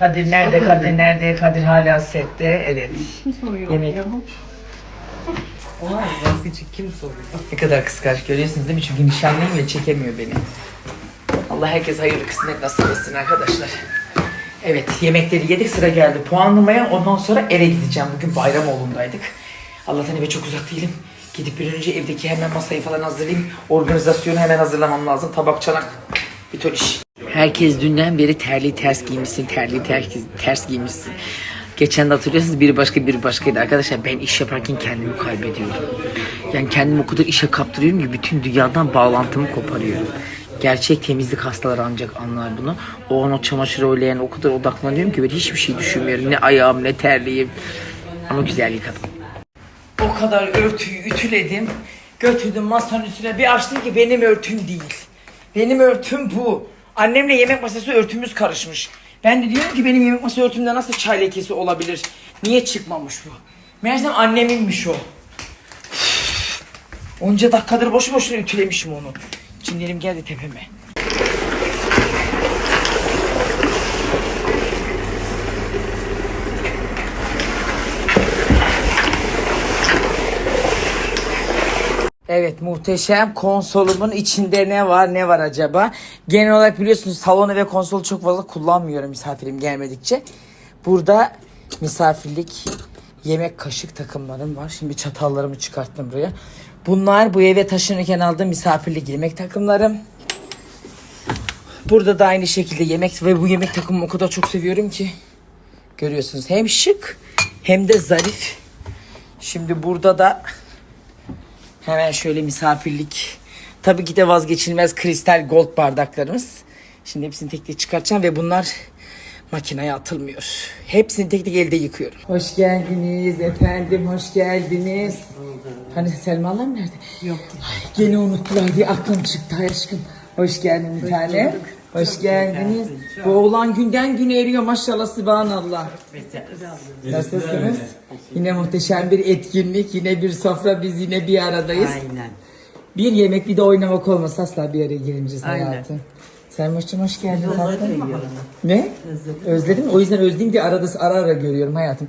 Kadir nerede? Kadir nerede? Kadir hala sette. Evet. Yemek. Olay vazgeçik kim soruyor? Ne kadar kıskanç görüyorsunuz değil mi? Çünkü nişanlıyım ve çekemiyor beni. Allah herkes hayırlı kısmet nasip etsin arkadaşlar. Evet, yemekleri yedik, sıra geldi puanlamaya. Ondan sonra eve gideceğim. Bugün Bayramoğlu'ndaydık. Allah'tan eve çok uzak değilim. Gidip bir an önce evdeki hemen masayı falan hazırlayayım. Organizasyonu hemen hazırlamam lazım. Tabak, çanak, bir ton iş. Herkes dünden beri terli ters giymişsin, terli ters giymişsin. Geçen de hatırlıyorsunuz biri başka biri başkaydı. Arkadaşlar ben iş yaparken kendimi kaybediyorum. Yani kendimi o kadar işe kaptırıyorum ki bütün dünyadan bağlantımı koparıyorum. Gerçek temizlik hastaları ancak anlar bunu. O an o çamaşır öğleyen o kadar odaklanıyorum ki ben hiçbir şey düşünmüyorum. Ne ayağım ne terliyim. Ama güzel yıkadım. O kadar örtüyü ütüledim. Götürdüm masanın üstüne bir açtım ki benim örtüm değil. Benim örtüm bu. Annemle yemek masası örtümüz karışmış. Ben de diyorum ki benim yemek masası örtümde nasıl çay lekesi olabilir? Niye çıkmamış bu? Meğersem anneminmiş o. Onca dakikadır boşu boşuna ütülemişim onu. Cinlerim geldi tepeme. Evet, muhteşem konsolumun içinde ne var acaba? Genel olarak biliyorsunuz salonu ve konsolu çok fazla kullanmıyorum misafirim gelmedikçe. Burada misafirlik yemek kaşık takımlarım var. Şimdi çatallarımı çıkarttım buraya. Bunlar bu eve taşınırken aldığım misafirlik yemek takımlarım. Burada da aynı şekilde yemek ve bu yemek takımımı o kadar çok seviyorum ki. Görüyorsunuz hem şık hem de zarif. Şimdi burada da hemen şöyle misafirlik. Tabii ki de vazgeçilmez kristal gold bardaklarımız. Şimdi hepsini tek tek çıkartacağım ve bunlar makineye atılmıyor. Hepsini tek tek elde yıkıyorum. Hoş geldiniz efendim, hoş geldiniz. Hani Selmalar nerede? Yok. Ay, gene unuttular diye aklım çıktı aşkım. Hoş geldin bir tane. Hoş geldiniz. Bu oğlan günden güne eriyor maşallah subhanallah. Nasılsınız? Yine muhteşem bir etkinlik, yine bir sofra, biz yine bir aradayız. Aynen. Bir yemek bir de oynamak olmasa asla bir araya gelemeyeceğiz Aynen. hayatım. Selmoş'cum hoş geldin. Özledim. Ne? Özledim. O yüzden özleyeyim diye ara ara görüyorum hayatım.